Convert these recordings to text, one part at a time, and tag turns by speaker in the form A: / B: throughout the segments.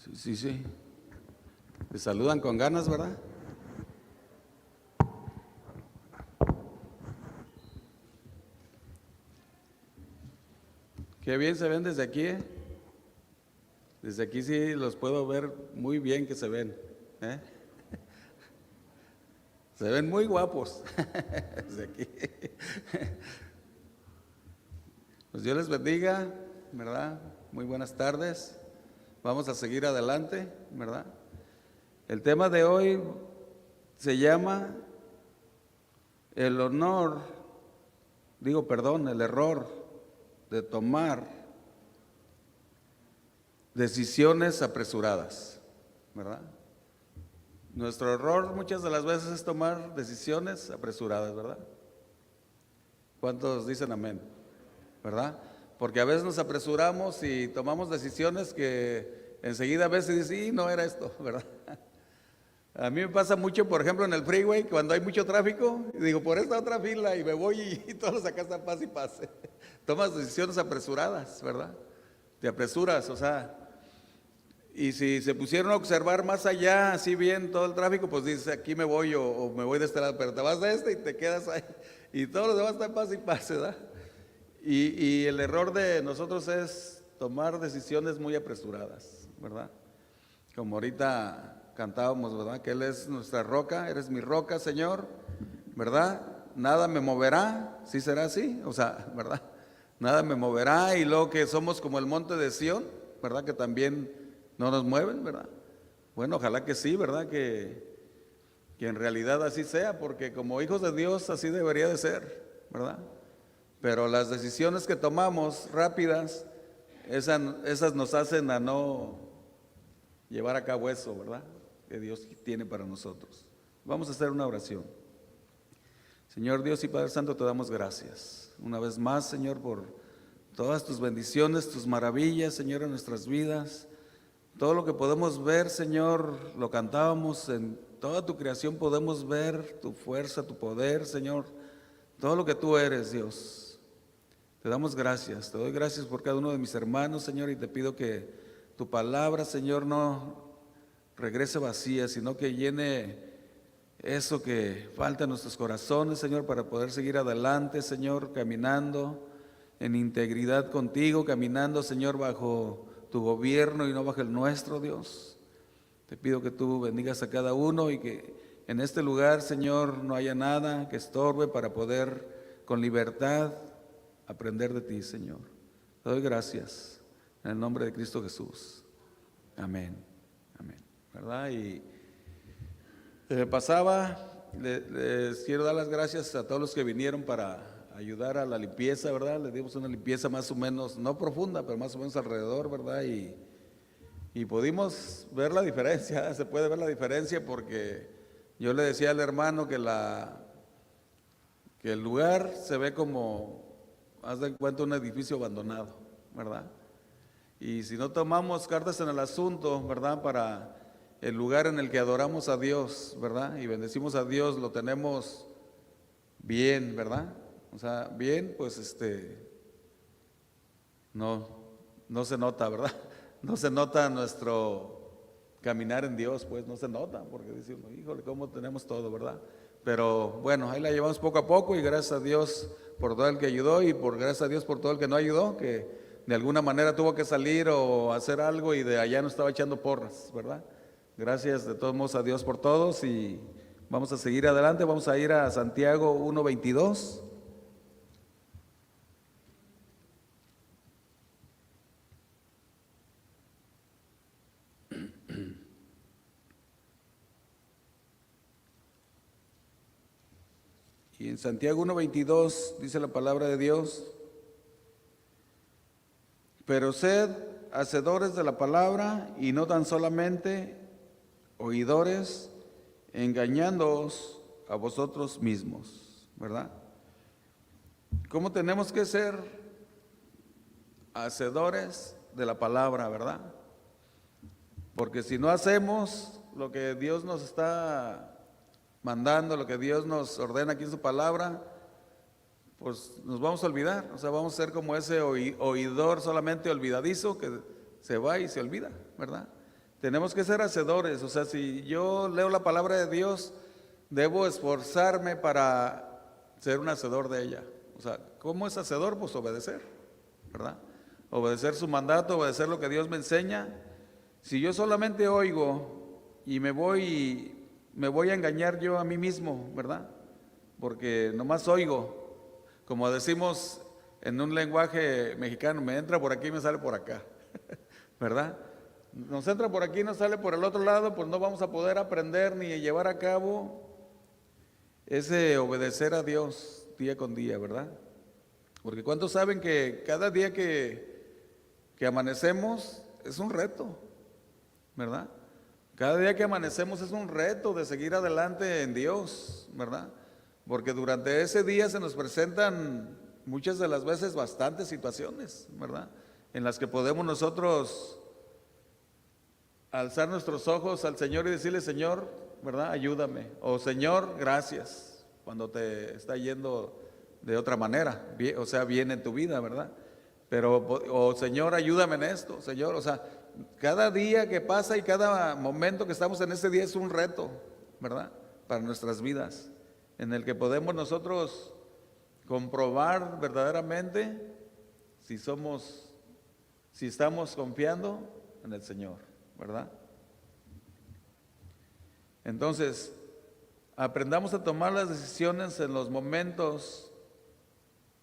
A: Sí, sí, sí. Te saludan con ganas, ¿verdad? Qué bien se ven desde aquí, ¿eh? Desde aquí sí los puedo ver muy bien que se ven, ¿eh? Se ven muy guapos desde aquí. Pues Dios les bendiga, ¿verdad? Muy buenas tardes. Vamos a seguir adelante, ¿verdad? El tema de hoy se llama el el error de tomar decisiones apresuradas, ¿verdad? Nuestro error muchas de las veces es tomar decisiones apresuradas, ¿verdad? ¿Cuántos dicen amén? ¿Verdad? Porque a veces nos apresuramos y tomamos decisiones que enseguida a veces dices, sí, no era esto, ¿verdad? A mí me pasa mucho, por ejemplo, en el freeway, cuando hay mucho tráfico, y digo, por esta otra fila, y me voy y todos acá están pase y pase. Tomas decisiones apresuradas, ¿verdad? Te apresuras, o sea, y si se pusieron a observar más allá, así bien todo el tráfico, pues dices, aquí me voy o me voy de este lado, pero te vas de este y te quedas ahí, y todos los demás están pase y pase, ¿verdad? Y el error de nosotros es tomar decisiones muy apresuradas, ¿verdad? Como ahorita cantábamos, ¿verdad? Que Él es nuestra roca, eres mi roca, Señor, ¿verdad? Nada me moverá, ¿sí será así? O sea, ¿verdad? Nada me moverá, y luego que somos como el monte de Sión, ¿verdad? Que también no nos mueven, ¿verdad? Bueno, ojalá que sí, ¿verdad? Que en realidad así sea, porque como hijos de Dios así debería de ser, ¿verdad? Pero las decisiones que tomamos rápidas, esas nos hacen a no llevar a cabo eso, ¿verdad? Que Dios tiene para nosotros. Vamos a hacer una oración. Señor Dios y Padre Santo, te damos gracias. Una vez más, Señor, por todas tus bendiciones, tus maravillas, Señor, en nuestras vidas. Todo lo que podemos ver, Señor, lo cantábamos, en toda tu creación podemos ver tu fuerza, tu poder, Señor. Todo lo que tú eres, Dios. Te damos gracias, te doy gracias por cada uno de mis hermanos, Señor, y te pido que tu palabra, Señor, no regrese vacía, sino que llene eso que falta en nuestros corazones, Señor, para poder seguir adelante, Señor, caminando en integridad contigo, caminando, Señor, bajo tu gobierno y no bajo el nuestro, Dios. Te pido que tú bendigas a cada uno y que en este lugar, Señor, no haya nada que estorbe para poder con libertad aprender de ti, Señor. Te doy gracias en el nombre de Cristo Jesús. Amén. Amén. ¿Verdad? Y les quiero dar las gracias a todos los que vinieron para ayudar a la limpieza, ¿verdad? Le dimos una limpieza más o menos, no profunda, pero más o menos alrededor, ¿verdad? Y pudimos ver la diferencia, se puede ver la diferencia porque yo le decía al hermano que el lugar se ve como, haz de cuenta, un edificio abandonado, ¿verdad? Y si no tomamos cartas en el asunto, ¿verdad? Para el lugar en el que adoramos a Dios, ¿verdad? Y bendecimos a Dios, lo tenemos bien, ¿verdad? O sea, bien, pues no se nota, ¿verdad? No se nota nuestro caminar en Dios, pues no se nota, porque dice uno, híjole, cómo tenemos todo, ¿verdad? Pero bueno, ahí la llevamos poco a poco y gracias a Dios por todo el que ayudó y gracias a Dios por todo el que no ayudó, que de alguna manera tuvo que salir o hacer algo y de allá no estaba echando porras, ¿verdad? Gracias de todos modos a Dios por todos y vamos a seguir adelante, vamos a ir a Santiago 1:22. Y en Santiago 1:22 dice la palabra de Dios: pero sed hacedores de la palabra y no tan solamente oidores, engañándoos a vosotros mismos, ¿verdad? ¿Cómo tenemos que ser hacedores de la palabra, verdad? Porque si no hacemos lo que Dios nos está mandando, lo que Dios nos ordena aquí en su palabra, pues nos vamos a olvidar, o sea, vamos a ser como ese oidor solamente olvidadizo que se va y se olvida, ¿verdad? tenemos que ser hacedores. O sea, si yo leo la palabra de Dios, debo esforzarme para ser un hacedor de ella. O sea, ¿cómo es hacedor? Pues obedecer, ¿verdad? Obedecer su mandato, obedecer lo que Dios me enseña. Si yo solamente oigo y me voy a engañar yo a mí mismo, ¿verdad? Porque nomás oigo, como decimos en un lenguaje mexicano, me entra por aquí y me sale por acá, ¿verdad? Nos entra por aquí y nos sale por el otro lado, pues no vamos a poder aprender ni llevar a cabo ese obedecer a Dios día con día, ¿verdad? Porque ¿cuántos saben que cada día que amanecemos es un reto, ¿verdad? Cada día que amanecemos es un reto de seguir adelante en Dios, ¿verdad? Porque durante ese día se nos presentan muchas de las veces bastantes situaciones, ¿verdad? En las que podemos nosotros alzar nuestros ojos al Señor y decirle, Señor, ¿verdad? Ayúdame. O Señor, gracias, cuando te está yendo de otra manera, o sea, bien en tu vida, ¿verdad? Pero, o Señor, ayúdame en esto, Señor, o sea, cada día que pasa y cada momento que estamos en ese día es un reto, ¿verdad? Para nuestras vidas, en el que podemos nosotros comprobar verdaderamente si estamos confiando en el Señor, ¿verdad? Entonces, aprendamos a tomar las decisiones en los momentos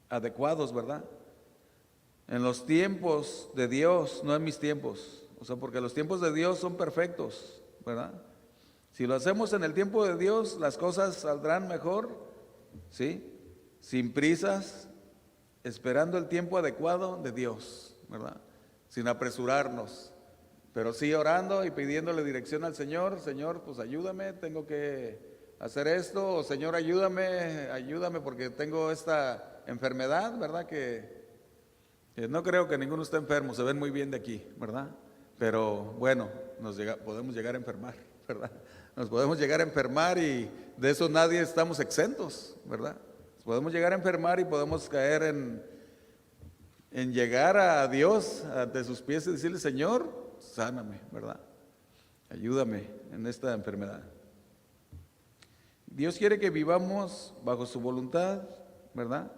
A: adecuados, ¿verdad? En los tiempos de Dios, no en mis tiempos. O sea, porque los tiempos de Dios son perfectos, ¿verdad? Si lo hacemos en el tiempo de Dios, las cosas saldrán mejor, ¿sí? Sin prisas, esperando el tiempo adecuado de Dios, ¿verdad? Sin apresurarnos, pero sí orando y pidiéndole dirección al Señor. Señor, pues ayúdame, tengo que hacer esto, o Señor, ayúdame porque tengo esta enfermedad, ¿verdad? Que no creo que ninguno esté enfermo, se ven muy bien de aquí, ¿verdad? Pero bueno, podemos llegar a enfermar, ¿verdad? Nos podemos llegar a enfermar y de eso nadie estamos exentos, ¿verdad? Podemos llegar a enfermar y podemos caer en llegar a Dios ante sus pies y decirle, Señor, sáname, ¿verdad? Ayúdame en esta enfermedad. Dios quiere que vivamos bajo su voluntad, ¿verdad?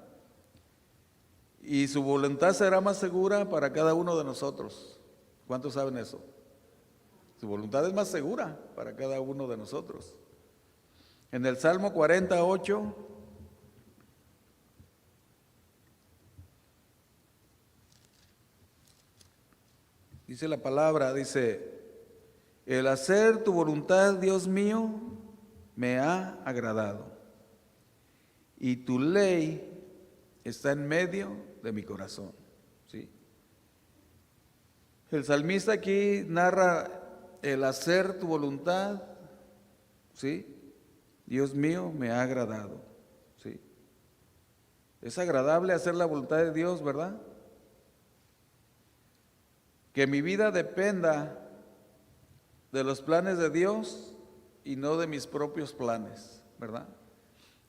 A: Y su voluntad será más segura para cada uno de nosotros. ¿Cuántos saben eso? Su voluntad es más segura para cada uno de nosotros. En el Salmo 48, dice la palabra, dice, el hacer tu voluntad, Dios mío, me ha agradado, y tu ley está en medio de mi corazón. ¿Sí? El salmista aquí narra el hacer tu voluntad, ¿sí? Dios mío, me ha agradado. ¿Sí? Es agradable hacer la voluntad de Dios, ¿verdad? Que mi vida dependa de los planes de Dios y no de mis propios planes, ¿verdad?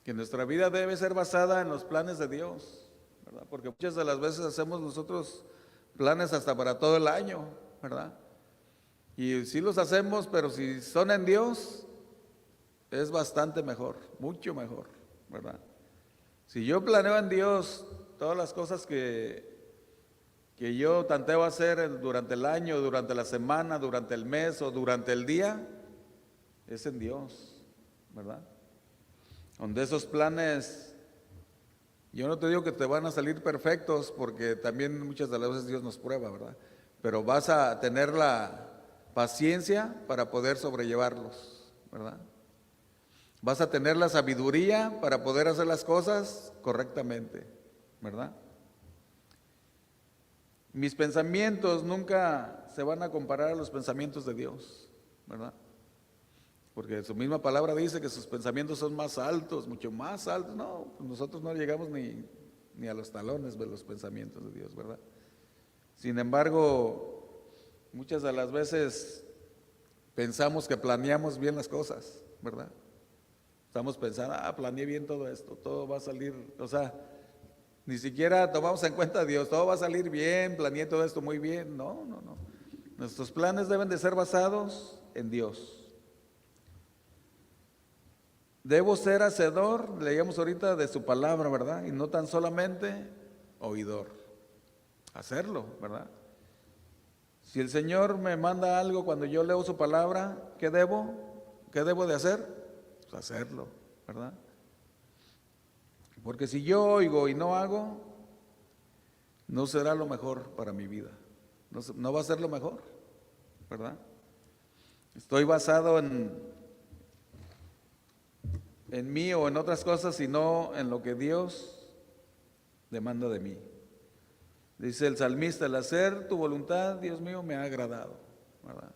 A: Que nuestra vida debe ser basada en los planes de Dios, ¿verdad? Porque muchas de las veces hacemos nosotros planes hasta para todo el año, ¿verdad? Y sí los hacemos, pero si son en Dios, es bastante mejor, mucho mejor, ¿verdad? Si yo planeo en Dios todas las cosas que yo tanteo hacer durante el año, durante la semana, durante el mes o durante el día, es en Dios, ¿verdad? Donde esos planes, yo no te digo que te van a salir perfectos, porque también muchas de las veces Dios nos prueba, ¿verdad? Pero vas a tener la paciencia para poder sobrellevarlos, ¿verdad? Vas a tener la sabiduría para poder hacer las cosas correctamente, ¿verdad? Mis pensamientos nunca se van a comparar a los pensamientos de Dios, ¿verdad? Porque su misma palabra dice que sus pensamientos son más altos, mucho más altos. No, pues nosotros no llegamos ni a los talones de los pensamientos de Dios, ¿verdad? Sin embargo, muchas de las veces pensamos que planeamos bien las cosas, ¿verdad? Estamos pensando, planeé bien todo esto, todo va a salir, o sea, ni siquiera tomamos en cuenta a Dios, todo va a salir bien, planeé todo esto muy bien. No. Nuestros planes deben de ser basados en Dios. Debo ser hacedor, leíamos ahorita, de su palabra, ¿verdad? Y no tan solamente oidor. Hacerlo, ¿verdad? Si el Señor me manda algo cuando yo leo su palabra, ¿qué debo? ¿Qué debo de hacer? Pues hacerlo, ¿verdad? Porque si yo oigo y no hago, no será lo mejor para mi vida. No va a ser lo mejor, ¿verdad? Estoy basado en mí o en otras cosas, sino en lo que Dios demanda de mí. Dice el salmista, el hacer tu voluntad, Dios mío, me ha agradado, ¿verdad?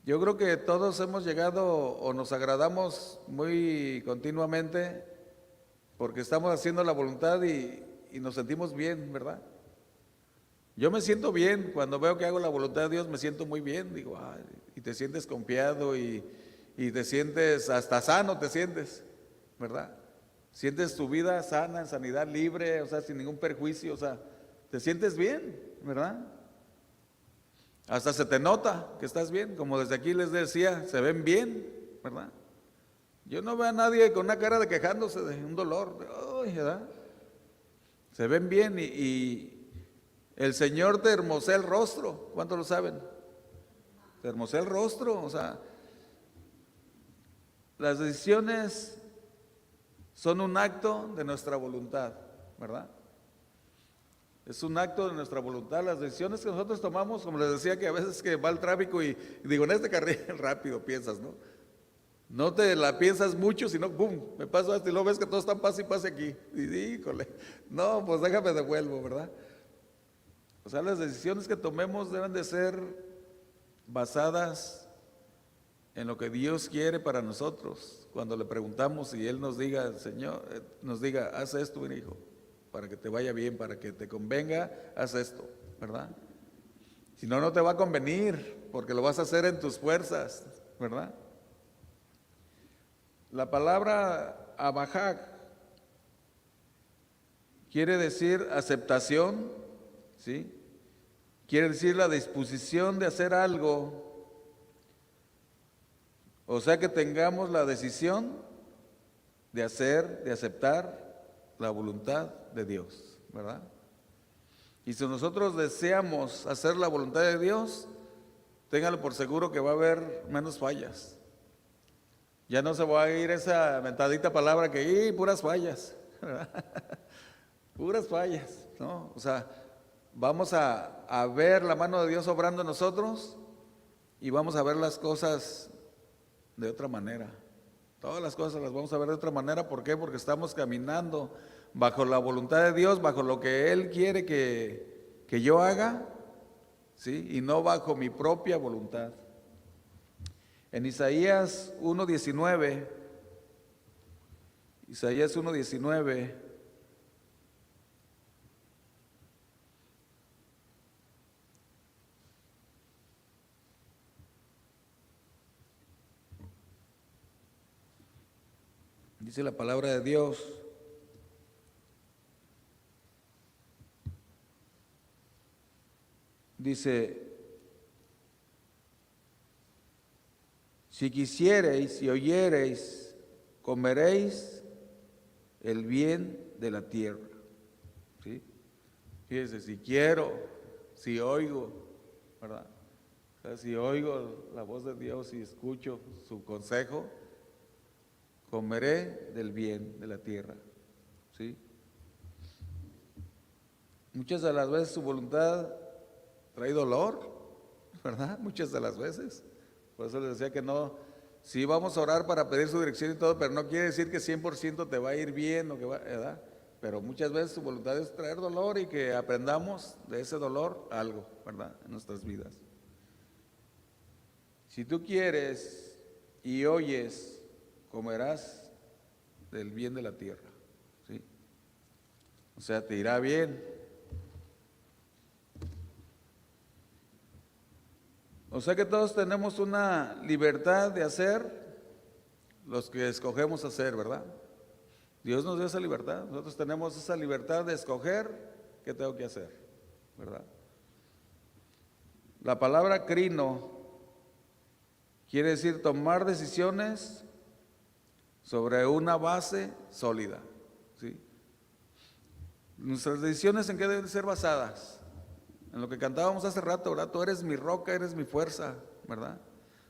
A: Yo creo que todos hemos llegado o nos agradamos muy continuamente porque estamos haciendo la voluntad y nos sentimos bien, ¿verdad? Yo me siento bien cuando veo que hago la voluntad de Dios, me siento muy bien, digo, ay, y te sientes confiado y te sientes hasta sano, te sientes, ¿verdad? Sientes tu vida sana, en sanidad, libre, o sea, sin ningún perjuicio, o sea, te sientes bien, ¿verdad? Hasta se te nota que estás bien, como desde aquí les decía, se ven bien, ¿verdad? Yo no veo a nadie con una cara de quejándose de un dolor, ay, ¿verdad? Se ven bien y el Señor te hermosea el rostro, ¿cuántos lo saben? Te hermosea el rostro, o sea, las decisiones son un acto de nuestra voluntad, ¿verdad? Es un acto de nuestra voluntad. Las decisiones que nosotros tomamos, como les decía, que a veces que va el tráfico y digo, en este carril rápido piensas, ¿no? No te la piensas mucho, sino ¡pum! Me paso esto y luego ves que todos están pase y pase aquí. Y híjole, no, pues déjame devuelvo, ¿verdad? O sea, las decisiones que tomemos deben de ser basadas en lo que Dios quiere para nosotros. Cuando le preguntamos y Él nos diga, Señor, nos diga, haz esto, mi hijo, para que te vaya bien, para que te convenga, haz esto, ¿verdad? Si no, no te va a convenir, porque lo vas a hacer en tus fuerzas, ¿verdad? La palabra abajak quiere decir aceptación, ¿sí? Quiere decir la disposición de hacer algo. O sea que tengamos la decisión de hacer, de aceptar la voluntad de Dios, ¿verdad? Y si nosotros deseamos hacer la voluntad de Dios, téngalo por seguro que va a haber menos fallas. Ya no se va a ir esa mentadita palabra que, puras fallas, ¿verdad? Puras fallas, ¿no? O sea, vamos a ver la mano de Dios obrando en nosotros y vamos a ver las cosas de otra manera. Todas las cosas las vamos a ver de otra manera. ¿Por qué? Porque estamos caminando bajo la voluntad de Dios, bajo lo que Él quiere que yo haga, ¿sí? Y no bajo mi propia voluntad. En Isaías 1:19, dice la palabra de Dios: dice, si quisiereis y oyereis, comeréis el bien de la tierra, ¿sí? Fíjese, si quiero, si oigo, ¿verdad? O sea, si oigo la voz de Dios y escucho su consejo, comeré del bien de la tierra, ¿sí? Muchas de las veces su voluntad trae dolor, ¿verdad? Muchas de las veces. Por eso les decía que no, sí vamos a orar para pedir su dirección y todo, pero no quiere decir que 100% te va a ir bien o que va, ¿verdad? Pero muchas veces su voluntad es traer dolor y que aprendamos de ese dolor algo, ¿verdad? En nuestras vidas. Si tú quieres y oyes, comerás del bien de la tierra, ¿sí? O sea, te irá bien. O sea que todos tenemos una libertad de hacer los que escogemos hacer, ¿verdad? Dios nos dio esa libertad, nosotros tenemos esa libertad de escoger qué tengo que hacer, ¿verdad? La palabra crino quiere decir tomar decisiones sobre una base sólida, ¿sí? Nuestras decisiones, ¿en qué deben ser basadas? En lo que cantábamos hace rato, ¿verdad? Tú eres mi roca, eres mi fuerza, ¿verdad?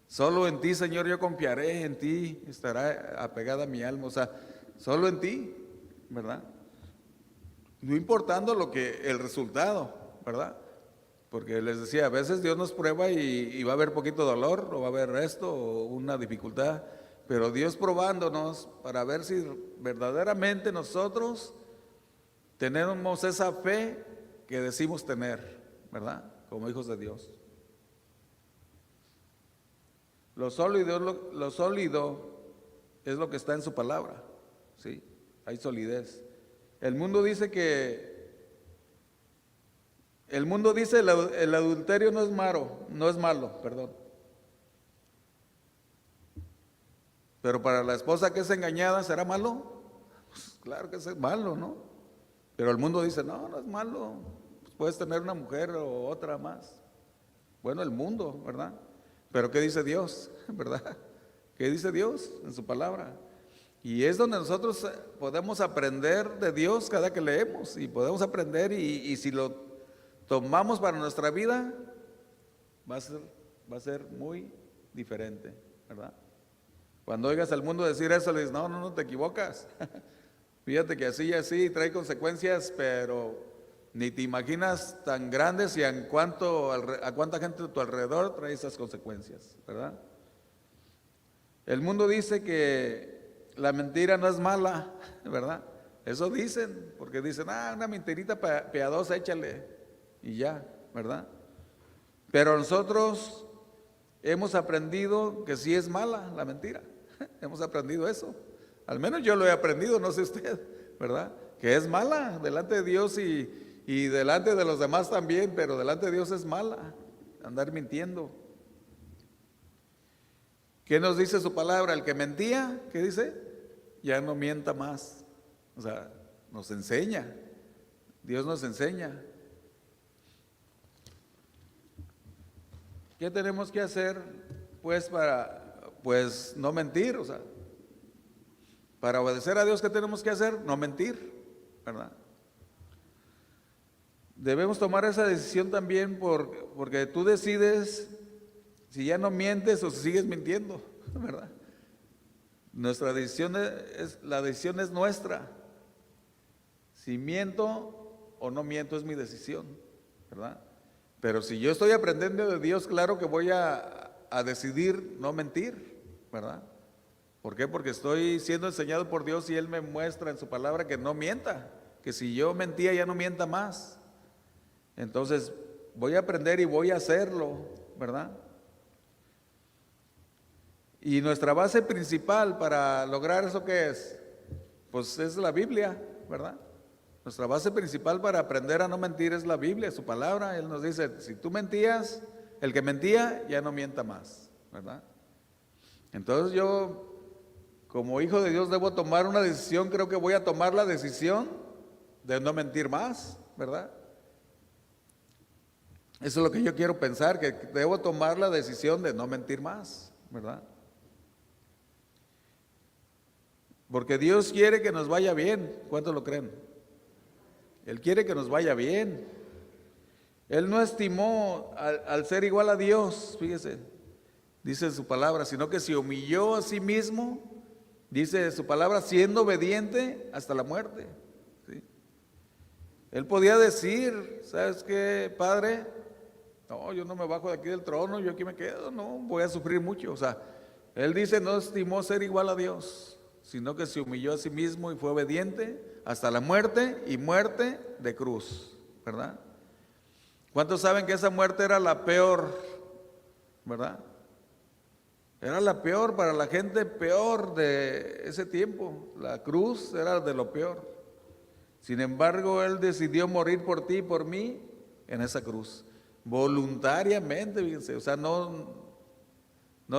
A: Solo en ti, Señor, yo confiaré, en ti estará apegada mi alma, o sea, solo en ti, ¿verdad? No importando el resultado, ¿verdad? Porque les decía, a veces Dios nos prueba y va a haber poquito dolor, o va a haber esto, o una dificultad, pero Dios probándonos para ver si verdaderamente nosotros tenemos esa fe que decimos tener, ¿verdad? Como hijos de Dios. Lo sólido es lo que está en su palabra, ¿sí? Hay solidez. El mundo dice el adulterio no es malo, perdón. Pero para la esposa que es engañada, ¿será malo? Pues claro que es malo, ¿no? Pero el mundo dice, no, no es malo, pues puedes tener una mujer o otra más. Bueno, el mundo, ¿verdad? Pero ¿qué dice Dios? ¿Verdad? ¿Qué dice Dios en su palabra? Y es donde nosotros podemos aprender de Dios cada que leemos, y podemos aprender y si lo tomamos para nuestra vida, va a ser muy diferente, ¿verdad? Cuando oigas al mundo decir eso, le dices, no, no, no te equivocas. Fíjate que así y así trae consecuencias, pero ni te imaginas tan grandes y a cuánta gente a tu alrededor trae esas consecuencias, ¿verdad? El mundo dice que la mentira no es mala, ¿verdad? Eso dicen, porque dicen, una mentirita piadosa, échale, y ya, ¿verdad? Pero nosotros hemos aprendido que sí es mala la mentira. Hemos aprendido eso. Al menos yo lo he aprendido, no sé usted, ¿verdad? Que es mala delante de Dios y delante de los demás también, pero delante de Dios es mala andar mintiendo. ¿Qué nos dice su palabra? El que mentía, ¿qué dice? Ya no mienta más. O sea, nos enseña. Dios nos enseña. ¿Qué tenemos que hacer, pues, para no mentir? O sea, para obedecer a Dios, ¿qué tenemos que hacer? No mentir, ¿verdad? Debemos tomar esa decisión también porque tú decides si ya no mientes o si sigues mintiendo, ¿verdad? La decisión es nuestra. Si miento o no miento es mi decisión, ¿verdad? Pero si yo estoy aprendiendo de Dios, claro que voy a decidir no mentir, ¿verdad? ¿Por qué? Porque estoy siendo enseñado por Dios y Él me muestra en su palabra que no mienta, que si yo mentía ya no mienta más. Entonces voy a aprender y voy a hacerlo, ¿verdad? Y nuestra base principal para lograr eso, ¿qué es? Pues es la Biblia, ¿verdad? Nuestra base principal para aprender a no mentir es la Biblia, su palabra. Él nos dice, si tú mentías, el que mentía ya no mienta más, ¿verdad? Entonces yo, como hijo de Dios, debo tomar una decisión. Creo que voy a tomar la decisión de no mentir más, ¿verdad? Eso es lo que yo quiero pensar, que debo tomar la decisión de no mentir más, ¿verdad? Porque Dios quiere que nos vaya bien. ¿Cuántos lo creen? Él quiere que nos vaya bien. Él no estimó al ser igual a Dios, fíjese, dice su palabra, sino que se humilló a sí mismo, dice su palabra, siendo obediente hasta la muerte, ¿sí? Él podía decir, ¿sabes qué, Padre? No, yo no me bajo de aquí del trono, yo aquí me quedo, no, voy a sufrir mucho. O sea, Él dice, no estimó ser igual a Dios, sino que se humilló a sí mismo y fue obediente hasta la muerte, y muerte de cruz, ¿verdad? ¿Cuántos saben que esa muerte era la peor, verdad? Era la peor para la gente, peor de ese tiempo. La cruz era de lo peor. Sin embargo, Él decidió morir por ti y por mí en esa cruz, voluntariamente, fíjense. O sea, no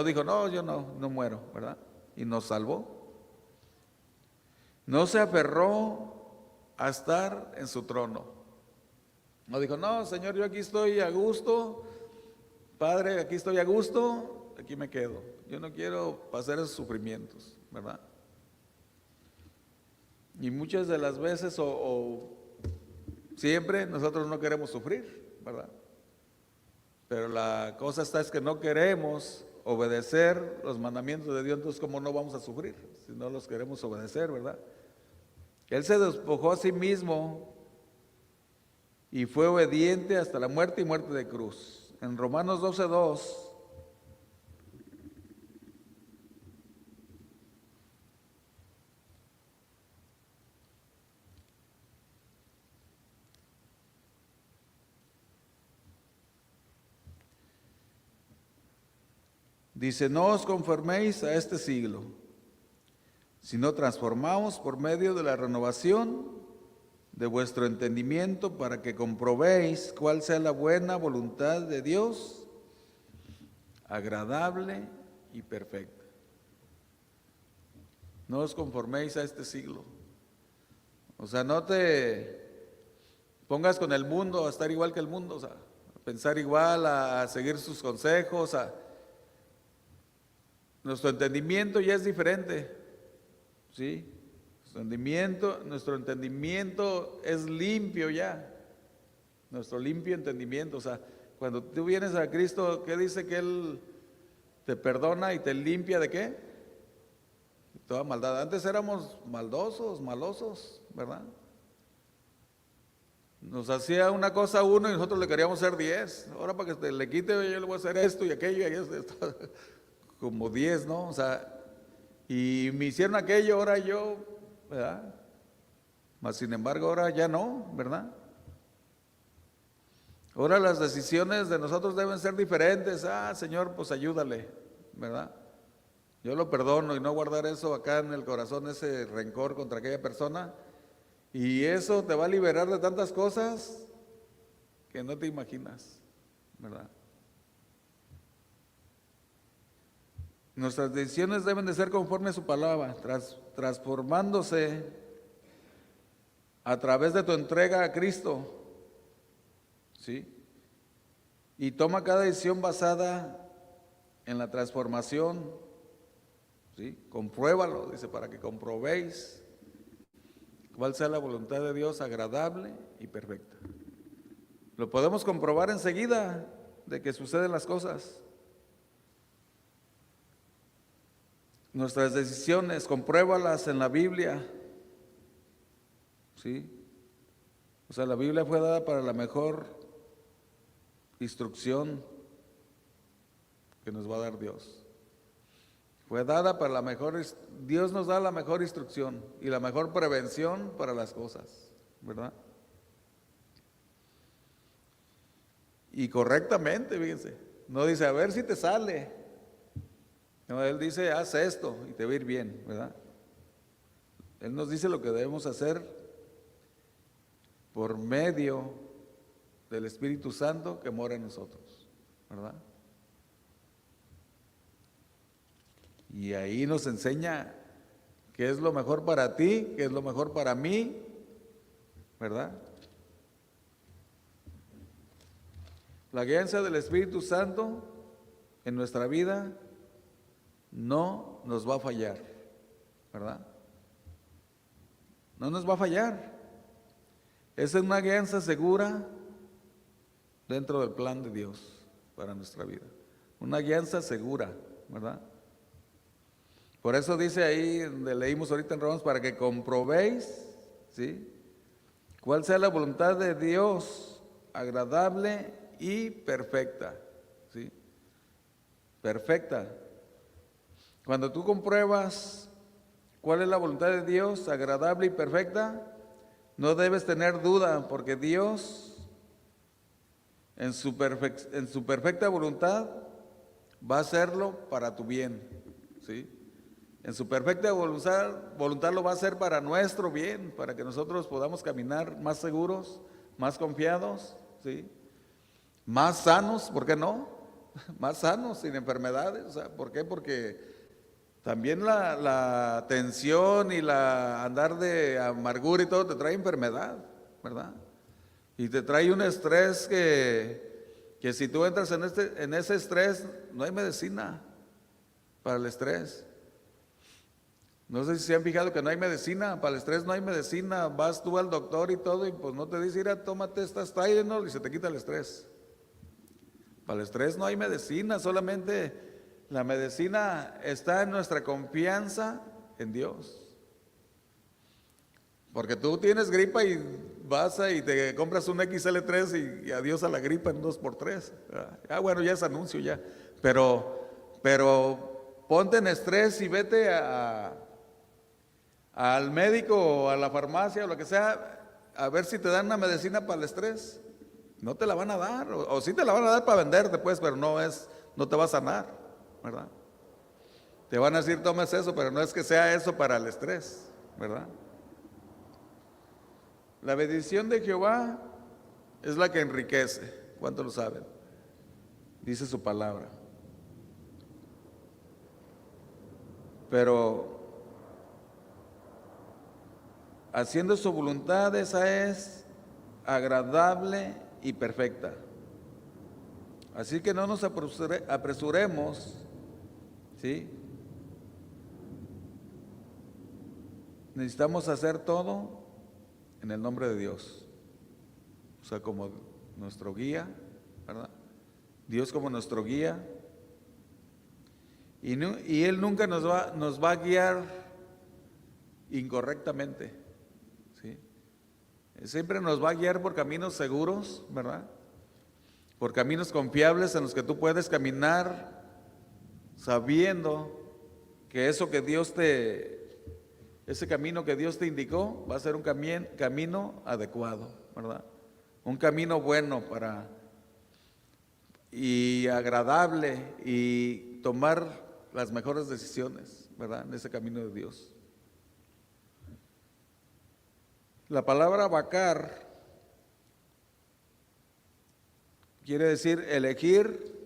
A: dijo, no, yo no muero, ¿verdad? Y nos salvó. No se aferró a estar en su trono. No dijo, no, Señor, yo aquí estoy a gusto, Padre, aquí estoy a gusto, aquí me quedo. Yo no quiero pasar esos sufrimientos, ¿verdad? Y muchas de las veces o siempre nosotros no queremos sufrir, ¿verdad? Pero la cosa está es que no queremos obedecer los mandamientos de Dios, entonces ¿cómo no vamos a sufrir? Si no los queremos obedecer, ¿verdad? Él se despojó a sí mismo y fue obediente hasta la muerte y muerte de cruz. En Romanos 12:2 dice: no os conforméis a este siglo, sino transformaos por medio de la renovación de vuestro entendimiento, para que comprobéis cuál sea la buena voluntad de Dios, agradable y perfecta. No os conforméis a este siglo. O sea, no te pongas con el mundo a estar igual que el mundo, o sea, a pensar igual, a seguir sus consejos. Nuestro entendimiento ya es diferente, ¿sí? Nuestro entendimiento es limpio ya, nuestro limpio entendimiento. O sea, cuando tú vienes a Cristo, ¿qué dice? Que Él te perdona y te limpia ¿de qué? De toda maldad. Antes éramos maldosos, malosos, ¿verdad? Nos hacía una cosa uno y nosotros le queríamos hacer 10. Ahora para que le quite, yo le voy a hacer esto y aquello y esto. Como 10, ¿no? O sea, y me hicieron aquello, ahora yo, ¿verdad? Mas sin embargo ahora ya no, ¿verdad? Ahora las decisiones de nosotros deben ser diferentes. Señor, pues ayúdale, ¿verdad? Yo lo perdono y no guardar eso acá en el corazón, ese rencor contra aquella persona. Y eso te va a liberar de tantas cosas que no te imaginas, ¿verdad? Nuestras decisiones deben de ser conforme a su palabra, transformándose a través de tu entrega a Cristo, ¿sí? Y toma cada decisión basada en la transformación, ¿sí? Compruébalo, dice, para que comprobéis cuál sea la voluntad de Dios, agradable y perfecta. Lo podemos comprobar enseguida de que suceden las cosas. Nuestras decisiones, compruébalas en la Biblia, ¿sí? O sea, la Biblia fue dada para la mejor instrucción que nos va a dar Dios. Fue dada para la mejor, Dios nos da la mejor instrucción y la mejor prevención para las cosas, ¿verdad? Y correctamente, fíjense, no dice a ver si te sale. No, Él dice, haz esto y te va a ir bien, ¿verdad? Él nos dice lo que debemos hacer por medio del Espíritu Santo que mora en nosotros, ¿verdad? Y ahí nos enseña qué es lo mejor para ti, qué es lo mejor para mí, ¿verdad? La guianza del Espíritu Santo en nuestra vida no nos va a fallar, ¿verdad? No nos va a fallar. Esa es una guianza segura dentro del plan de Dios para nuestra vida. Una guianza segura, ¿verdad? Por eso dice ahí, donde leímos ahorita en Romanos, para que comprobéis, ¿sí? Cuál sea la voluntad de Dios, agradable y perfecta, ¿sí? Perfecta. Cuando tú compruebas cuál es la voluntad de Dios, agradable y perfecta, no debes tener duda, porque Dios, en su perfecta voluntad, va a hacerlo para tu bien, ¿sí? En su perfecta voluntad lo va a hacer para nuestro bien, para que nosotros podamos caminar más seguros, más confiados, ¿sí? Más sanos, ¿por qué no? Más sanos, sin enfermedades. O sea, ¿por qué? Porque también la tensión y la andar de amargura y todo te trae enfermedad, ¿verdad? Y te trae un estrés que si tú entras en ese estrés, no hay medicina para el estrés. No sé si se han fijado que no hay medicina, para el estrés no hay medicina, vas tú al doctor y todo y pues no te dice, mira, tómate estas Tylenol y se te quita el estrés. Para el estrés no hay medicina, solamente la medicina está en nuestra confianza en Dios. Porque tú tienes gripa y vas y te compras un XL3 y adiós a la gripa en 2x3. Ah, bueno, ya es anuncio ya. Pero ponte en estrés y vete al médico o a la farmacia o lo que sea, a ver si te dan una medicina para el estrés. No te la van a dar, o sí te la van a dar para venderte, pues, pero no te va a sanar, ¿verdad? Te van a decir, tomes eso, pero no es que sea eso para el estrés, ¿verdad? La bendición de Jehová es la que enriquece. ¿Cuántos lo saben? Dice su palabra. Pero haciendo su voluntad, esa es agradable y perfecta. Así que no nos apresuremos, ¿sí? Necesitamos hacer todo en el nombre de Dios. O sea, como nuestro guía, ¿verdad? Dios como nuestro guía. Y Él nunca nos va a guiar incorrectamente, ¿sí? Siempre nos va a guiar por caminos seguros, ¿verdad? Por caminos confiables en los que tú puedes caminar sabiendo que ese camino que Dios te indicó va a ser un camino adecuado, ¿verdad? Un camino bueno y agradable y tomar las mejores decisiones, ¿verdad? En ese camino de Dios. La palabra vacar quiere decir elegir,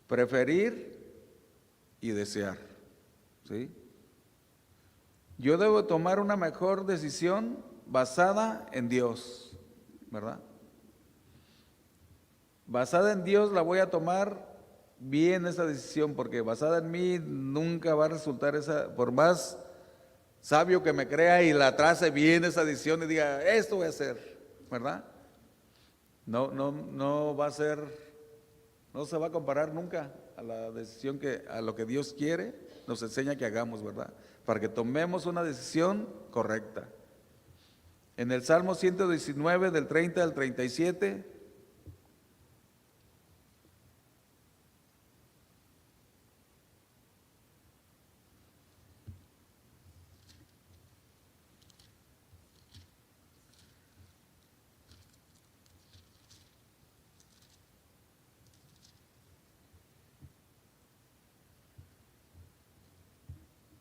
A: preferir y desear, ¿sí? Yo debo tomar una mejor decisión basada en Dios, ¿verdad? Basada en Dios la voy a tomar bien esa decisión, porque basada en mí nunca va a resultar por más sabio que me crea y la trace bien esa decisión y diga, esto voy a hacer, ¿verdad? No va a ser, no se va a comparar nunca a la decisión a lo que Dios quiere, nos enseña que hagamos, ¿verdad? Para que tomemos una decisión correcta. En el Salmo 119, del 30 al 37,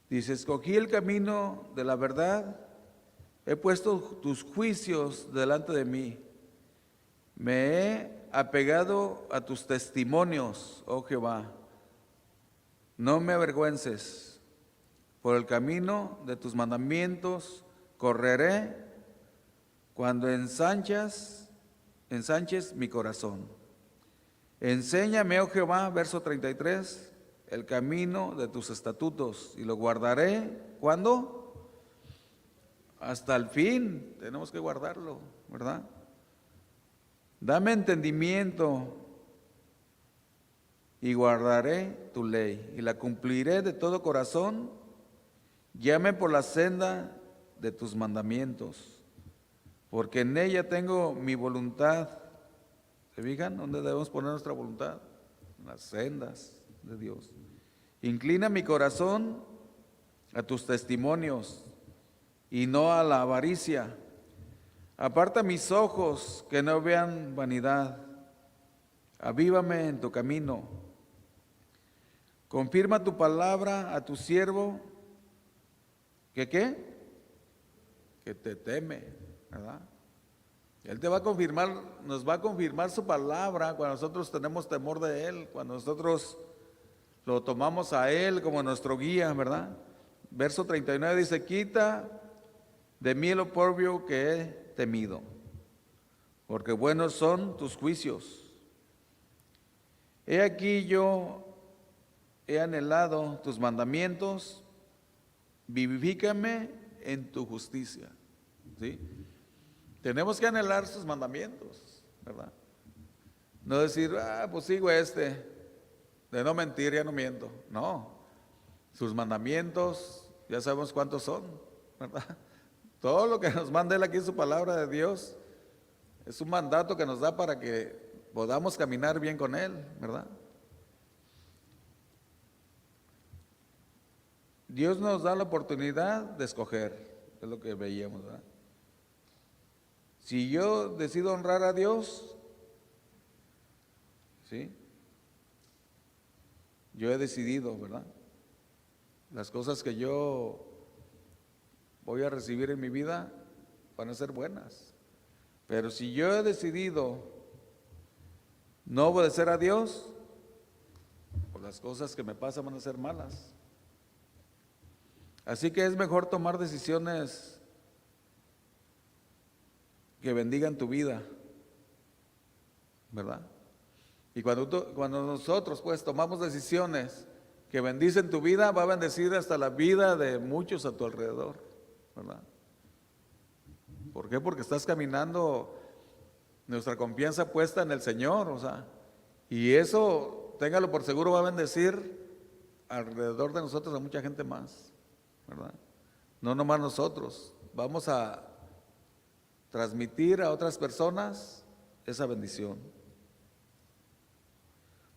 A: dice, escogí el camino de la verdad, he puesto tus juicios delante de mí, me he apegado a tus testimonios, oh Jehová, no me avergüences, por el camino de tus mandamientos correré cuando ensanches mi corazón. Enséñame, oh Jehová, verso 33, el camino de tus estatutos y lo guardaré, ¿cuándo? Hasta el fin, tenemos que guardarlo, ¿verdad? Dame entendimiento y guardaré tu ley y la cumpliré de todo corazón, llame por la senda de tus mandamientos, porque en ella tengo mi voluntad. ¿Se fijan dónde debemos poner nuestra voluntad? En las sendas de Dios. Inclina mi corazón a tus testimonios y no a la avaricia. Aparta mis ojos que no vean vanidad. Avívame en tu camino. Confirma tu palabra a tu siervo. ¿Que qué? Que te teme, ¿verdad? Él te va a confirmar, nos va a confirmar su palabra cuando nosotros tenemos temor de Él, cuando nosotros lo tomamos a Él como nuestro guía, ¿verdad? Verso 39 dice, quita de mí el oprobio que he temido, porque buenos son tus juicios He aquí yo he anhelado tus mandamientos, vivifícame en tu justicia. ¿Sí? Tenemos que anhelar sus mandamientos, ¿verdad? No decir, pues sigo de no mentir, ya no miento. No, sus mandamientos, ya sabemos cuántos son, ¿verdad? Todo lo que nos manda Él aquí en su palabra de Dios es un mandato que nos da para que podamos caminar bien con Él, ¿verdad? Dios nos da la oportunidad de escoger, es lo que veíamos, ¿verdad? Si yo decido honrar a Dios, ¿sí? Yo he decidido, ¿verdad? Las cosas que yo voy a recibir en mi vida van a ser buenas. Pero si yo he decidido no obedecer a Dios, pues las cosas que me pasan van a ser malas. Así que es mejor tomar decisiones que bendigan tu vida, ¿verdad? Y cuando nosotros pues tomamos decisiones que bendicen tu vida, va a bendecir hasta la vida de muchos a tu alrededor, ¿verdad? ¿Por qué? Porque estás caminando nuestra confianza puesta en el Señor, o sea, y eso, téngalo por seguro, va a bendecir alrededor de nosotros a mucha gente más, ¿verdad? No nomás nosotros, vamos a transmitir a otras personas esa bendición.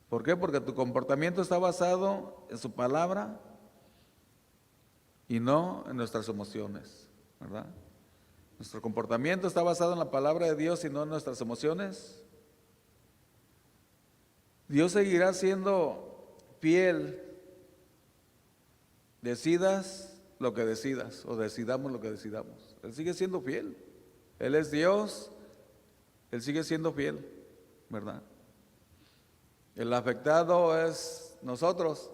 A: ¿Por qué? Porque tu comportamiento está basado en su palabra y no en nuestras emociones, ¿verdad? Nuestro comportamiento está basado en la palabra de Dios y no en nuestras emociones. Dios seguirá siendo fiel, decidas lo que decidas o decidamos lo que decidamos. Él sigue siendo fiel. Él es Dios, Él sigue siendo fiel, ¿verdad? El afectado es nosotros,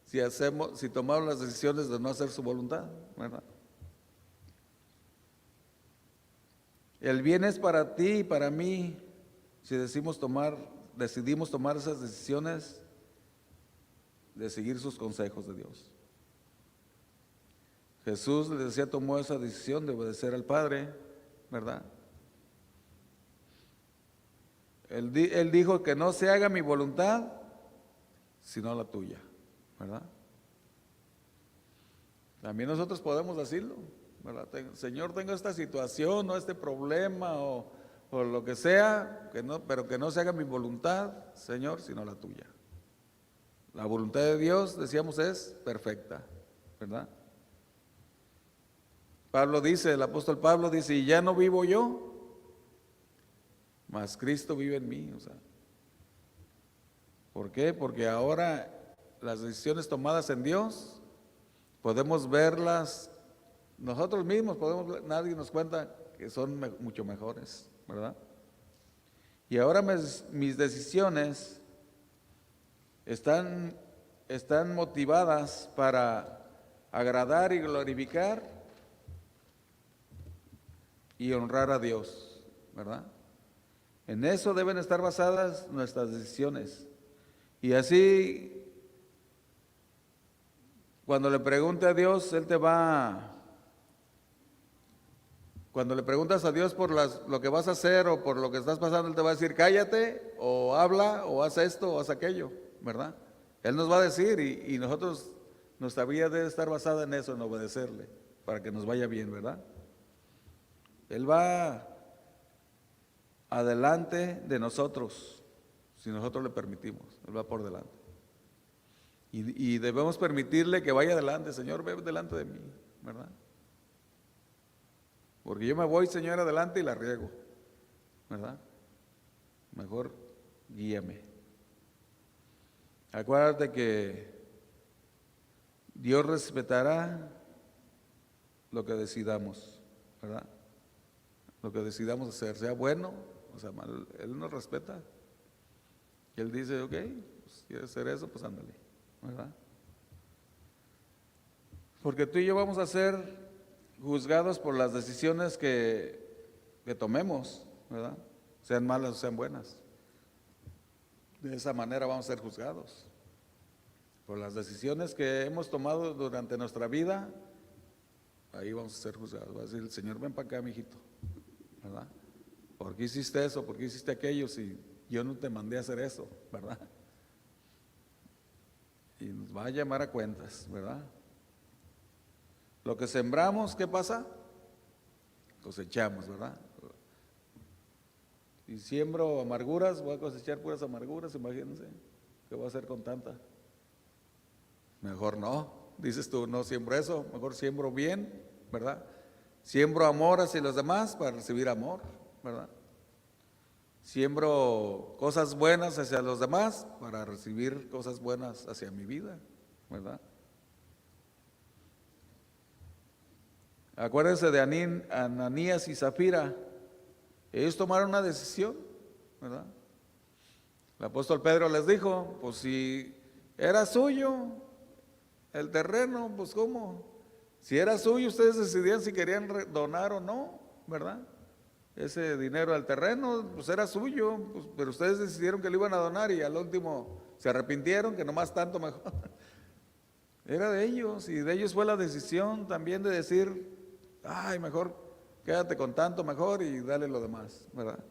A: si tomamos las decisiones de no hacer su voluntad, ¿verdad? El bien es para ti y para mí si decidimos tomar esas decisiones de seguir sus consejos de Dios. Jesús le decía, tomó esa decisión de obedecer al Padre, ¿verdad? Él dijo que no se haga mi voluntad, sino la tuya, ¿verdad? También nosotros podemos decirlo, ¿verdad? Señor, tengo esta situación o este problema o lo que sea, pero que no se haga mi voluntad, Señor, sino la tuya. La voluntad de Dios, decíamos, es perfecta, ¿verdad? El apóstol Pablo dice, y ya no vivo yo, mas Cristo vive en mí, o sea. ¿Por qué? Porque ahora las decisiones tomadas en Dios podemos verlas nosotros mismos, nadie nos cuenta que son mucho mejores, ¿verdad? Y ahora mis decisiones están motivadas para agradar y glorificar y honrar a Dios, ¿verdad? En eso deben estar basadas nuestras decisiones. Y así, cuando le pregunte a Dios, cuando le preguntas a Dios por lo que vas a hacer o por lo que estás pasando, Él te va a decir, cállate, o habla, o haz esto, o haz aquello, ¿verdad? Él nos va a decir y nosotros, nuestra vida debe estar basada en eso, en obedecerle, para que nos vaya bien, ¿verdad? Él va adelante de nosotros, si nosotros le permitimos, Él va por delante. Y debemos permitirle que vaya adelante, Señor, ve delante de mí, ¿verdad? Porque yo me voy, Señor, adelante y la riego, ¿verdad? Mejor guíame. Acuérdate que Dios respetará lo que decidamos, ¿verdad? Lo que decidamos hacer, sea bueno o sea mal, Él nos respeta. Y Él dice, ok, pues, ¿quieres hacer eso? Pues ándale, ¿verdad? Porque tú y yo vamos a ser juzgados por las decisiones que tomemos, ¿verdad? Sean malas o sean buenas. De esa manera vamos a ser juzgados por las decisiones que hemos tomado durante nuestra vida. Ahí vamos a ser juzgados. Va a decir el Señor: ven para acá, mijito, ¿verdad? ¿Por qué hiciste eso? ¿Por qué hiciste aquello? Si yo no te mandé a hacer eso, ¿verdad? Y nos va a llamar a cuentas, ¿verdad? Lo que sembramos, ¿qué pasa? Cosechamos, ¿verdad? Si siembro amarguras, voy a cosechar puras amarguras. Imagínense, ¿qué voy a hacer con tanta? Mejor no, dices tú, no siembro eso, mejor siembro bien, ¿verdad? Siembro amor hacia los demás para recibir amor, ¿verdad? Siembro cosas buenas hacia los demás para recibir cosas buenas hacia mi vida, ¿verdad? Acuérdense de Ananías y Zafira. Ellos tomaron una decisión, ¿verdad? El apóstol Pedro les dijo: pues si era suyo el terreno, pues ¿cómo? Si era suyo, ustedes decidían si querían donar o no, ¿verdad? Ese dinero del terreno, pues era suyo, pues, pero ustedes decidieron que lo iban a donar y al último se arrepintieron, que nomás tanto mejor. Era de ellos, y de ellos fue la decisión también de decir: ay, mejor quédate con tanto mejor y dale lo demás, ¿verdad?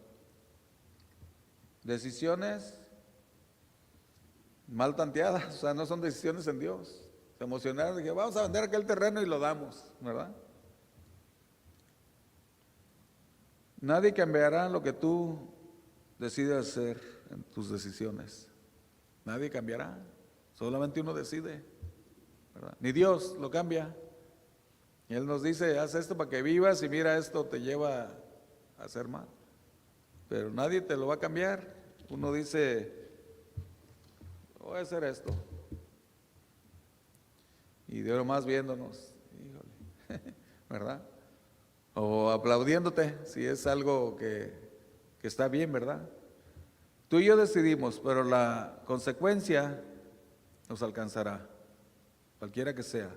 A: Decisiones mal tanteadas, o sea, no son decisiones en Dios. Se emocionaron y dijeron: vamos a vender aquel terreno y lo damos, ¿verdad? Nadie cambiará lo que tú decides hacer en tus decisiones. Nadie cambiará, solamente uno decide, ¿verdad? Ni Dios lo cambia. Y Él nos dice: haz esto para que vivas, y mira, esto te lleva a hacer mal. Pero nadie te lo va a cambiar. Uno dice: voy a hacer esto. Y Dios nomás viéndonos, híjole, ¿verdad? O aplaudiéndote si es algo que está bien, ¿verdad? Tú y yo decidimos, pero la consecuencia nos alcanzará, cualquiera que sea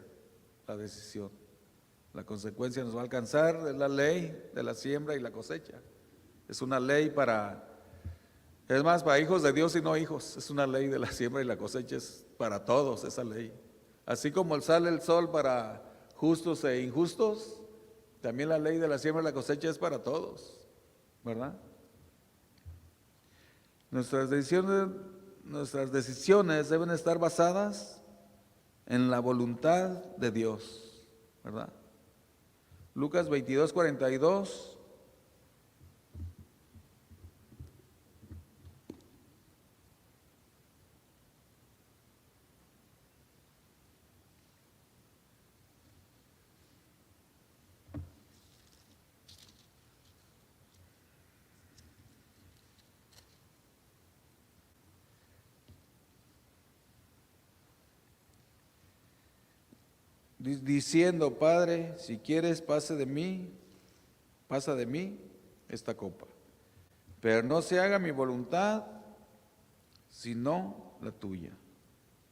A: la decisión. La consecuencia nos va a alcanzar. Es la ley de la siembra y la cosecha. Es una ley es más, para hijos de Dios y no hijos. Es una ley de la siembra y la cosecha, es para todos esa ley. Así como sale el sol para justos e injustos, también la ley de la siembra y la cosecha es para todos, ¿verdad? Nuestras decisiones deben estar basadas en la voluntad de Dios, ¿verdad? Lucas 22:42. Diciendo: Padre, si quieres, pasa de mí esta copa, pero no se haga mi voluntad, sino la tuya,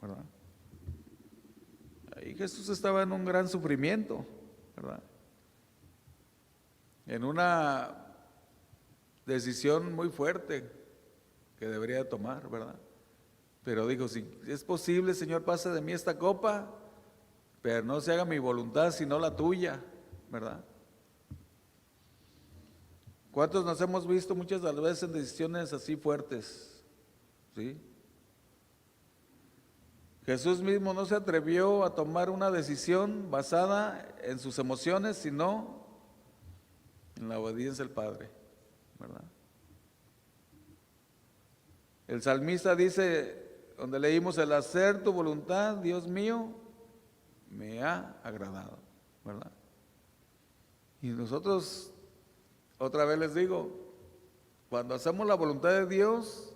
A: ¿verdad? Ahí Jesús estaba en un gran sufrimiento, ¿verdad? En una decisión muy fuerte que debería tomar, ¿verdad? Pero dijo: si es posible, Señor, pase de mí esta copa, pero no se haga mi voluntad sino la tuya, ¿verdad? ¿Cuántos nos hemos visto muchas de las veces en decisiones así fuertes? ¿Sí? Jesús mismo no se atrevió a tomar una decisión basada en sus emociones, sino en la obediencia al Padre, ¿verdad? El salmista dice, donde leímos: el hacer tu voluntad, Dios mío, me ha agradado, ¿verdad? Y nosotros, otra vez les digo, cuando hacemos la voluntad de Dios,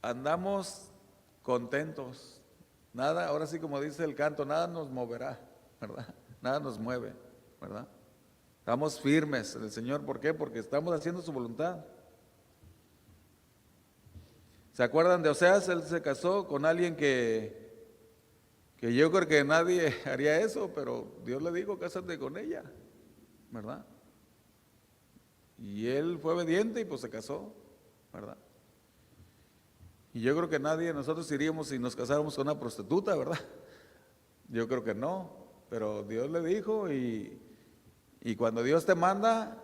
A: andamos contentos. Nada, ahora sí, como dice el canto, nada nos moverá, ¿verdad? Nada nos mueve, ¿verdad? Estamos firmes en el Señor. ¿Por qué? Porque estamos haciendo su voluntad. ¿Se acuerdan de Oseas? Él se casó con alguien que yo creo que nadie haría eso, pero Dios le dijo: cásate con ella, ¿verdad? Y él fue obediente y pues se casó, ¿verdad? Y yo creo que nadie de nosotros iríamos si nos casáramos con una prostituta, ¿verdad? Yo creo que no, pero Dios le dijo y cuando Dios te manda,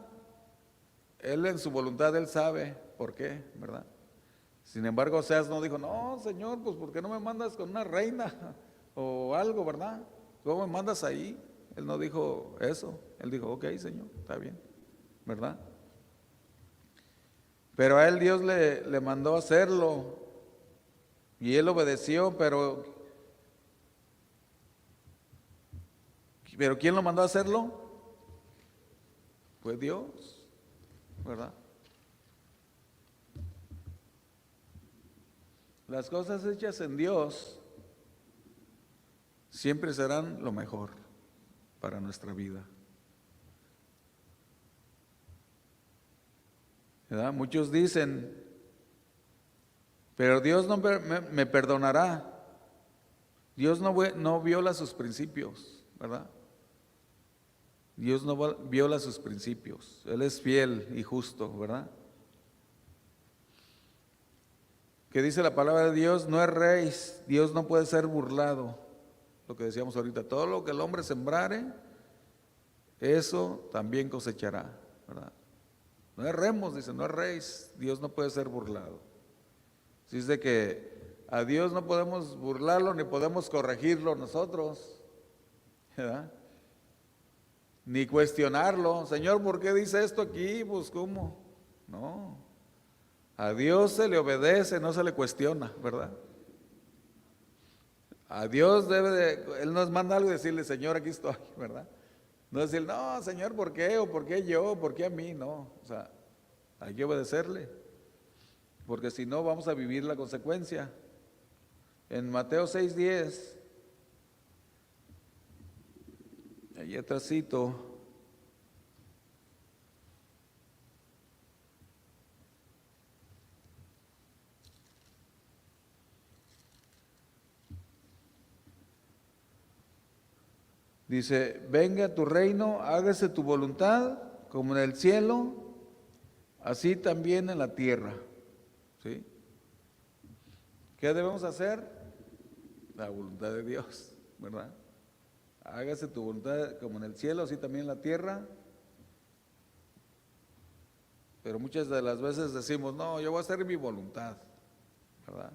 A: Él en su voluntad, Él sabe por qué, ¿verdad? Sin embargo, Oseas no dijo, no, Señor, pues ¿por qué no me mandas con una reina o algo, ¿verdad? ¿Cómo me mandas ahí? Él no dijo eso, él dijo, ok, Señor, está bien, ¿verdad? Pero a él Dios le mandó hacerlo y él obedeció, pero ¿quién lo mandó a hacerlo? Pues Dios, ¿verdad? Las cosas hechas en Dios siempre serán lo mejor para nuestra vida, ¿verdad? Muchos dicen, pero Dios no me perdonará. Dios no viola sus principios, ¿verdad? Dios no viola sus principios. Él es fiel y justo, ¿verdad? Que dice la palabra de Dios, no erréis, Dios no puede ser burlado. Lo que decíamos ahorita, todo lo que el hombre sembrare, eso también cosechará, ¿verdad? No erremos, dice, no erréis, Dios no puede ser burlado. Así es de que a Dios no podemos burlarlo ni podemos corregirlo nosotros, ¿verdad? Ni cuestionarlo. Señor, ¿por qué dice esto aquí? Pues ¿cómo? No. A Dios se le obedece, no se le cuestiona, ¿verdad? A Dios Él nos manda algo y decirle, Señor, aquí estoy, ¿verdad? No decir, no, Señor, ¿por qué? ¿O por qué yo? ¿Por qué a mí? No, o sea, hay que obedecerle, porque si no vamos a vivir la consecuencia. En Mateo 6:10, ahí atrásito, dice, venga tu reino, hágase tu voluntad, como en el cielo, así también en la tierra. ¿Sí? ¿Qué debemos hacer? La voluntad de Dios, ¿verdad? Hágase tu voluntad como en el cielo, así también en la tierra. Pero muchas de las veces decimos, no, yo voy a hacer mi voluntad, ¿verdad?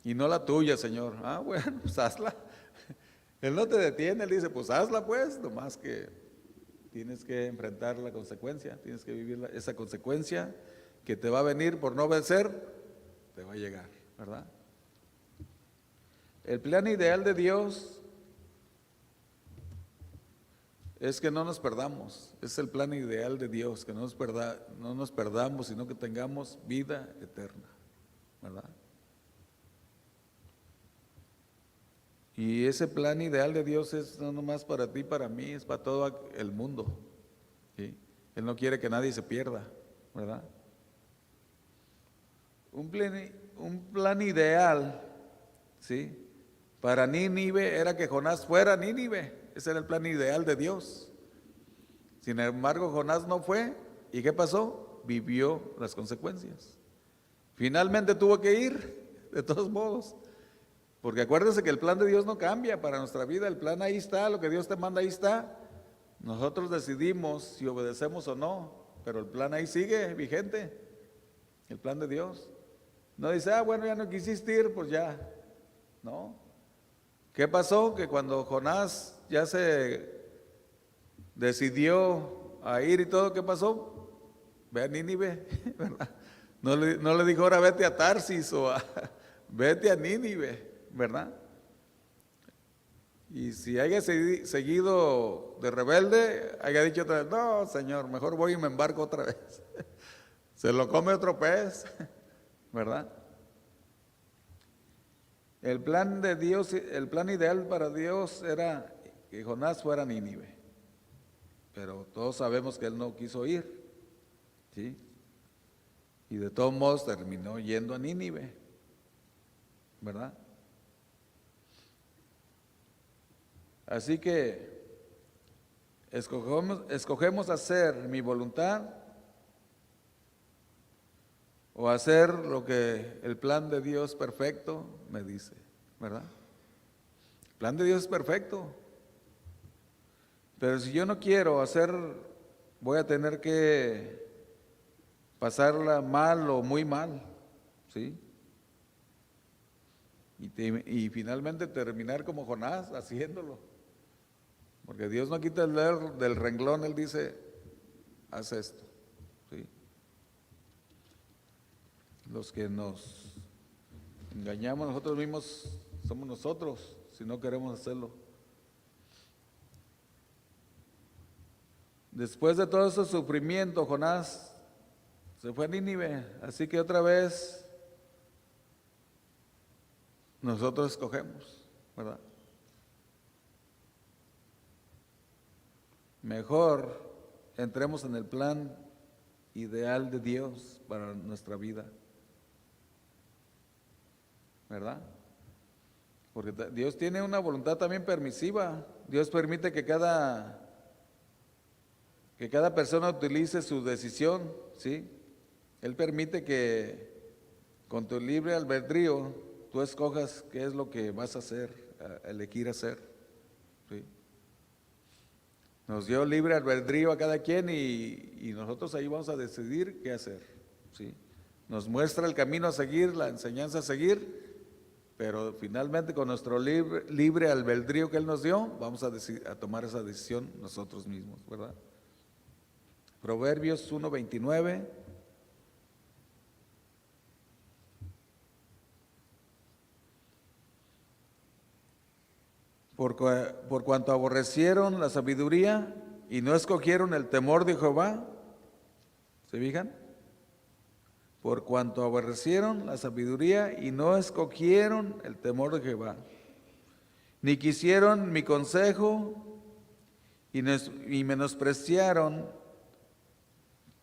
A: Y no la tuya, Señor. Ah, bueno, pues hazla. Él no te detiene, Él dice, pues hazla pues, nomás que tienes que enfrentar la consecuencia, tienes que vivir esa consecuencia que te va a venir por no obedecer, te va a llegar, ¿verdad? El plan ideal de Dios es que no nos perdamos, es el plan ideal de Dios, que no nos perdamos, sino que tengamos vida eterna, ¿verdad? Y ese plan ideal de Dios es no nomás para ti, para mí, es para todo el mundo, ¿sí? Él no quiere que nadie se pierda, ¿verdad? Un plan ideal, ¿sí? Para Nínive era que Jonás fuera a Nínive, ese era el plan ideal de Dios. Sin embargo, Jonás no fue, ¿y qué pasó? Vivió las consecuencias. Finalmente tuvo que ir, de todos modos. Porque acuérdense que el plan de Dios no cambia para nuestra vida, el plan ahí está, lo que Dios te manda ahí está. Nosotros decidimos si obedecemos o no, pero el plan ahí sigue vigente, el plan de Dios. No dice, ah, bueno, ya no quisiste ir, pues ya, no. ¿Qué pasó? Que cuando Jonás ya se decidió a ir y todo, ¿qué pasó? Ve a Nínive, ¿verdad? No le dijo, ahora vete a Tarsis o vete a Nínive, ¿verdad? Y si haya seguido de rebelde, haya dicho otra vez, no, Señor, mejor voy y me embarco otra vez. Se lo come otro pez, ¿verdad? El plan de Dios, el plan ideal para Dios era que Jonás fuera a Nínive, pero todos sabemos que él no quiso ir, ¿sí? Y de todos modos terminó yendo a Nínive, ¿verdad? Así que escogemos hacer mi voluntad o hacer lo que el plan de Dios perfecto me dice, ¿verdad? El plan de Dios es perfecto, pero si yo no quiero hacer, voy a tener que pasarla mal o muy mal, ¿sí? Y finalmente terminar como Jonás haciéndolo, porque Dios no quita el dedo del renglón, Él dice, haz esto, ¿sí? Los que nos engañamos nosotros mismos somos nosotros, si no queremos hacerlo. Después de todo ese sufrimiento, Jonás se fue a Nínive, así que otra vez nosotros escogemos, ¿verdad? Mejor entremos en el plan ideal de Dios para nuestra vida, ¿verdad? Porque Dios tiene una voluntad también permisiva. Dios permite que cada persona utilice su decisión, ¿sí? Él permite que con tu libre albedrío tú escojas qué es lo que vas a hacer, a elegir hacer, ¿sí? Nos dio libre albedrío a cada quien y nosotros ahí vamos a decidir qué hacer, ¿sí? Nos muestra el camino a seguir, la enseñanza a seguir, pero finalmente con nuestro libre albedrío que Él nos dio, vamos a tomar esa decisión nosotros mismos, ¿verdad? Proverbios 1:29. Por cuanto aborrecieron la sabiduría y no escogieron el temor de Jehová, ¿se fijan? Por cuanto aborrecieron la sabiduría y no escogieron el temor de Jehová, ni quisieron mi consejo y menospreciaron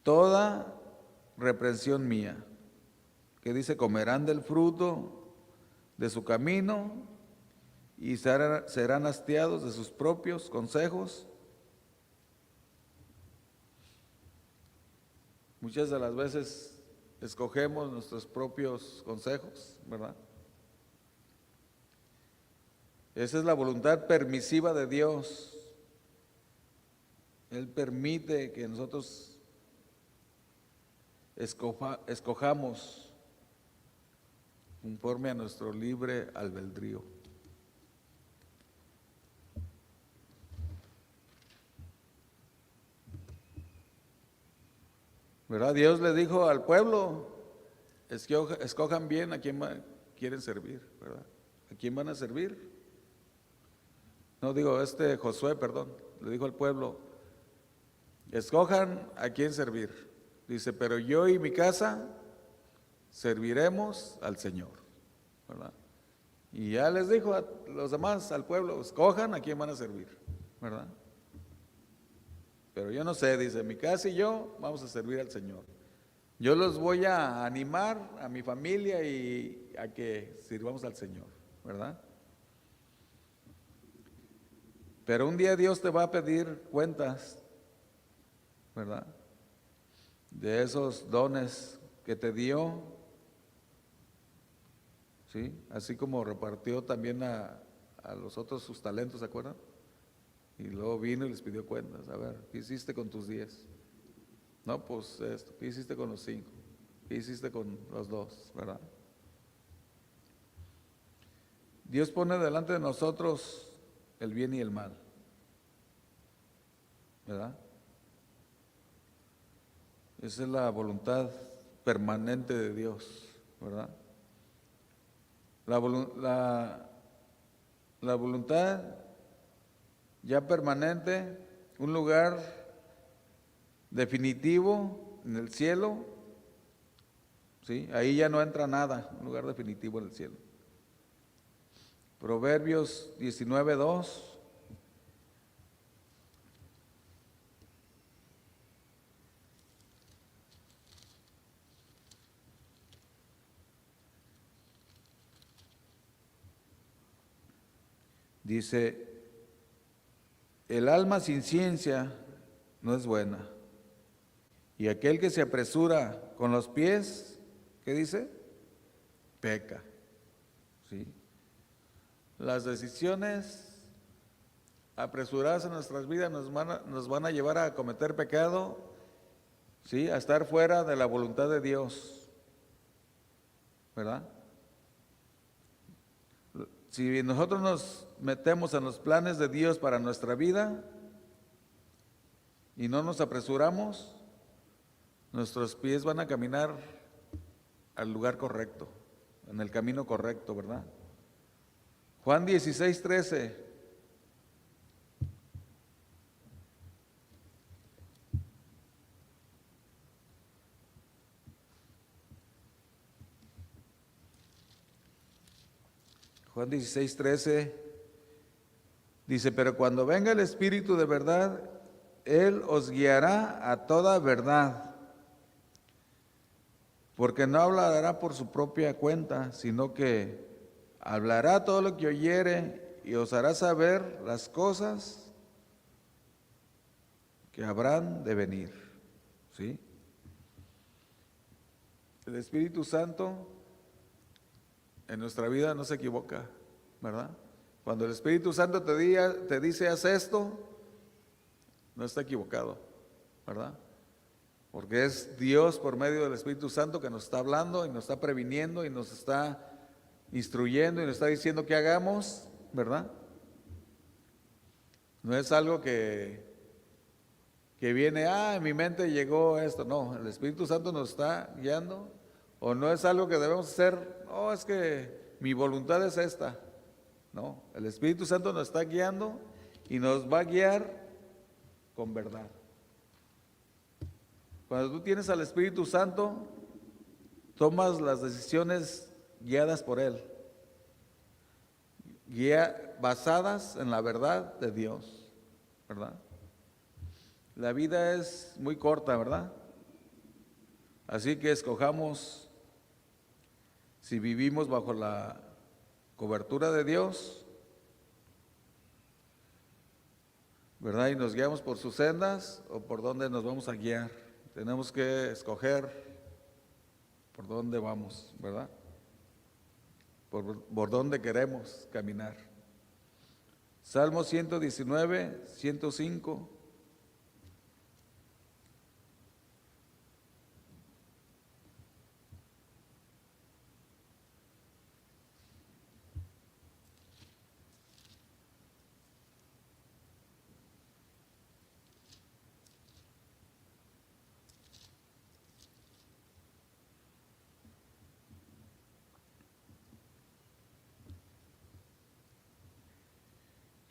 A: toda reprensión mía, que dice, comerán del fruto de su camino y serán hastiados de sus propios consejos. Muchas de las veces escogemos nuestros propios consejos, ¿verdad? Esa es la voluntad permisiva de Dios. Él permite que nosotros escojamos conforme a nuestro libre albedrío. ¿Verdad? Dios le dijo al pueblo, escojan bien a quién quieren servir, ¿verdad? ¿A quién van a servir? No digo, Josué, perdón, le dijo al pueblo, escojan a quién servir. Dice, pero yo y mi casa serviremos al Señor, ¿verdad? Y ya les dijo a los demás, al pueblo, escojan a quién van a servir, ¿verdad? Pero yo no sé, dice, mi casa y yo vamos a servir al Señor. Yo los voy a animar a mi familia y a que sirvamos al Señor, ¿verdad? Pero un día Dios te va a pedir cuentas, ¿verdad? De esos dones que te dio, ¿sí? Así como repartió también a los otros sus talentos, ¿se acuerdan? Y luego vino y les pidió cuentas. A ver, ¿qué hiciste con tus 10? No, pues esto. ¿Qué hiciste con los 5? ¿Qué hiciste con los 2? ¿Verdad? Dios pone delante de nosotros el bien y el mal, ¿verdad? Esa es la voluntad permanente de Dios, ¿verdad? La voluntad ya permanente, un lugar definitivo en el cielo, ¿sí? Ahí ya no entra nada, un lugar definitivo en el cielo. Proverbios 19:2. Dice, el alma sin ciencia no es buena, y aquel que se apresura con los pies ¿qué dice? Peca. ¿Sí? Las decisiones apresuradas en nuestras vidas nos van a llevar a cometer pecado, ¿sí? A estar fuera de la voluntad de Dios, ¿verdad? Si nosotros nos metemos en los planes de Dios para nuestra vida y no nos apresuramos, nuestros pies van a caminar al lugar correcto, en el camino correcto, ¿verdad? Juan 16:13. Juan 16:13 dice, pero cuando venga el Espíritu de verdad, Él os guiará a toda verdad, porque no hablará por su propia cuenta, sino que hablará todo lo que oyere y os hará saber las cosas que habrán de venir. ¿Sí? El Espíritu Santo en nuestra vida no se equivoca, ¿verdad? Cuando el Espíritu Santo te dice haz esto, no está equivocado, ¿verdad? Porque es Dios por medio del Espíritu Santo que nos está hablando y nos está previniendo y nos está instruyendo y nos está diciendo que hagamos, ¿verdad? No es algo que viene, en mi mente llegó esto. No, el Espíritu Santo nos está guiando. O no es algo que debemos hacer, no, es que mi voluntad es esta. No, el Espíritu Santo nos está guiando y nos va a guiar con verdad. Cuando tú tienes al Espíritu Santo, tomas las decisiones guiadas por Él, basadas en la verdad de Dios, ¿verdad? La vida es muy corta, ¿verdad? Así que escojamos si vivimos bajo la cobertura de Dios, ¿verdad? Y nos guiamos por sus sendas o por dónde nos vamos a guiar. Tenemos que escoger por dónde vamos, ¿verdad? Por dónde queremos caminar. Salmo 119, 105.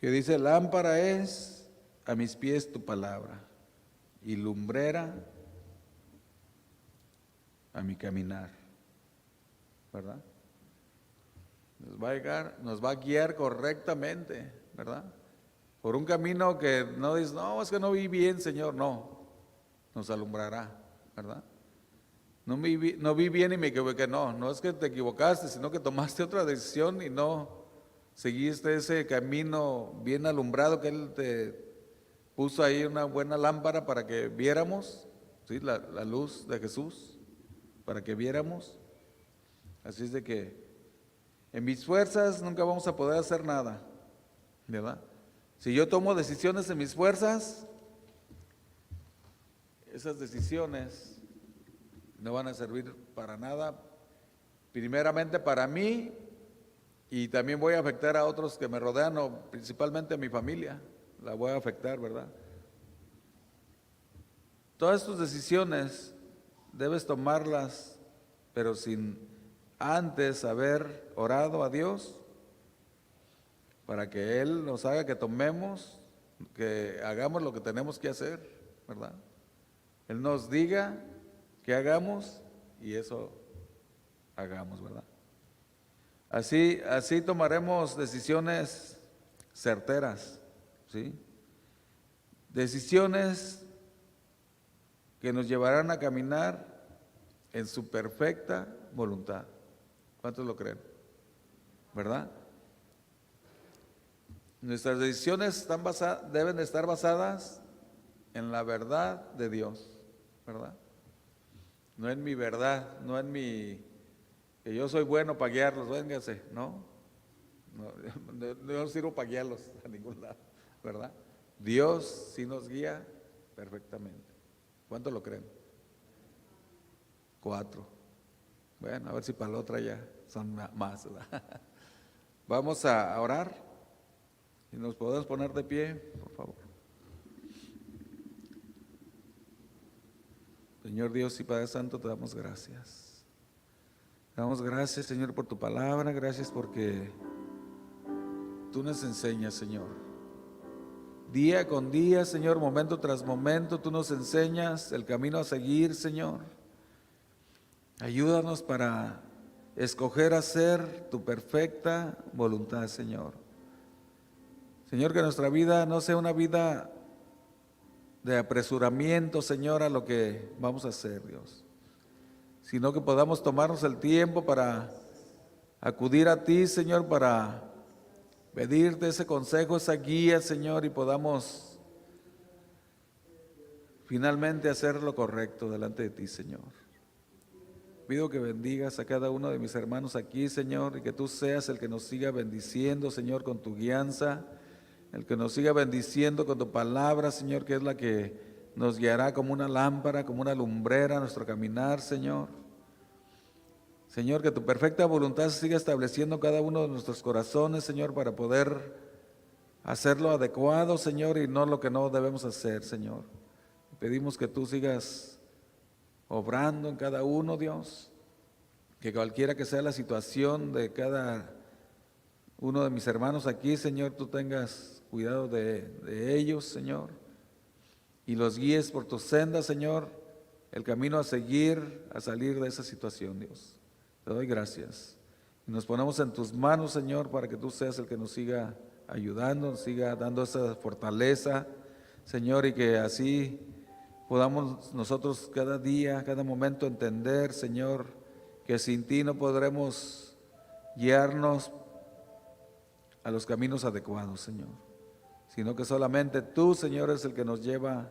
A: Que dice, lámpara es a mis pies tu palabra y lumbrera a mi caminar, ¿verdad? Nos va a guiar correctamente, ¿verdad? Por un camino que no dice, no, es que no vi bien, Señor, no, nos alumbrará, ¿verdad? No vi bien y me equivoqué, no es que te equivocaste, sino que tomaste otra decisión y no seguiste ese camino bien alumbrado que Él te puso ahí una buena lámpara para que viéramos, ¿sí? La luz de Jesús, para que viéramos. Así es de que en mis fuerzas nunca vamos a poder hacer nada, ¿verdad? Si yo tomo decisiones en mis fuerzas, esas decisiones no van a servir para nada, primeramente para mí, y también voy a afectar a otros que me rodean, o principalmente a mi familia, la voy a afectar, ¿verdad? Todas tus decisiones debes tomarlas, pero sin antes haber orado a Dios, para que Él nos haga que tomemos, que hagamos lo que tenemos que hacer, ¿verdad? Él nos diga que hagamos y eso hagamos, ¿verdad? Así tomaremos decisiones certeras, ¿sí? Decisiones que nos llevarán a caminar en su perfecta voluntad. ¿Cuántos lo creen? ¿Verdad? Nuestras decisiones deben estar basadas en la verdad de Dios, ¿verdad? no en mi verdad, no en mi, que yo soy bueno para guiarlos, véngase, no, yo no sirvo para guiarlos a ningún lado, ¿verdad? Dios sí nos guía perfectamente. ¿Cuánto lo creen? 4. Bueno, a ver si para la otra ya son más, ¿verdad? Vamos a orar y nos podemos poner de pie, por favor. Señor Dios y Padre Santo, te damos gracias. Te damos gracias, Señor, por tu palabra, gracias porque tú nos enseñas, Señor. Día con día, Señor, momento tras momento, tú nos enseñas el camino a seguir, Señor. Ayúdanos para escoger hacer tu perfecta voluntad, Señor. Señor, que nuestra vida no sea una vida de apresuramiento, Señor, a lo que vamos a hacer, Dios, sino que podamos tomarnos el tiempo para acudir a ti, Señor, para pedirte ese consejo, esa guía, Señor, y podamos finalmente hacer lo correcto delante de ti, Señor. Pido que bendigas a cada uno de mis hermanos aquí, Señor, y que tú seas el que nos siga bendiciendo, Señor, con tu guianza, el que nos siga bendiciendo con tu palabra, Señor, que es la que nos guiará como una lámpara, como una lumbrera a nuestro caminar, Señor. Señor, que tu perfecta voluntad se siga estableciendo en cada uno de nuestros corazones, Señor, para poder hacer lo adecuado, Señor, y no lo que no debemos hacer, Señor. Pedimos que tú sigas obrando en cada uno, Dios, que cualquiera que sea la situación de cada uno de mis hermanos aquí, Señor, tú tengas cuidado de ellos, Señor, y los guíes por tus sendas, Señor, el camino a seguir, a salir de esa situación, Dios. Te doy gracias. Y nos ponemos en tus manos, Señor, para que tú seas el que nos siga ayudando, nos siga dando esa fortaleza, Señor, y que así podamos nosotros cada día, cada momento entender, Señor, que sin ti no podremos guiarnos a los caminos adecuados, Señor, sino que solamente tú, Señor, es el que nos lleva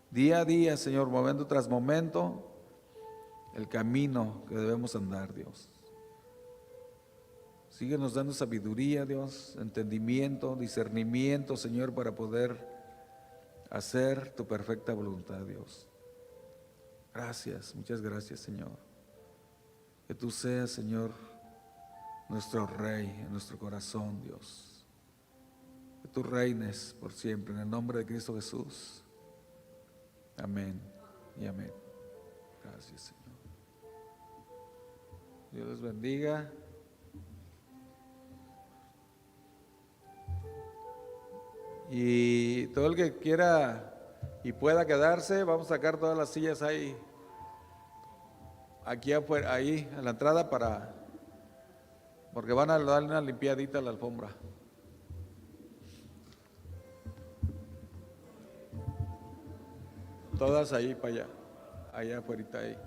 A: día a día, Señor, momento tras momento, el camino que debemos andar, Dios. Síguenos dando sabiduría, Dios, entendimiento, discernimiento, Señor, para poder hacer tu perfecta voluntad, Dios. Gracias, muchas gracias, Señor. Que tú seas, Señor, nuestro Rey en nuestro corazón, Dios. Que tú reines por siempre en el nombre de Cristo Jesús. Amén y amén. Gracias, Señor. Dios les bendiga. Y todo el que quiera y pueda quedarse, vamos a sacar todas las sillas ahí, aquí afuera, ahí a la entrada, porque van a darle una limpiadita a la alfombra. Todas ahí para allá afuera ahí.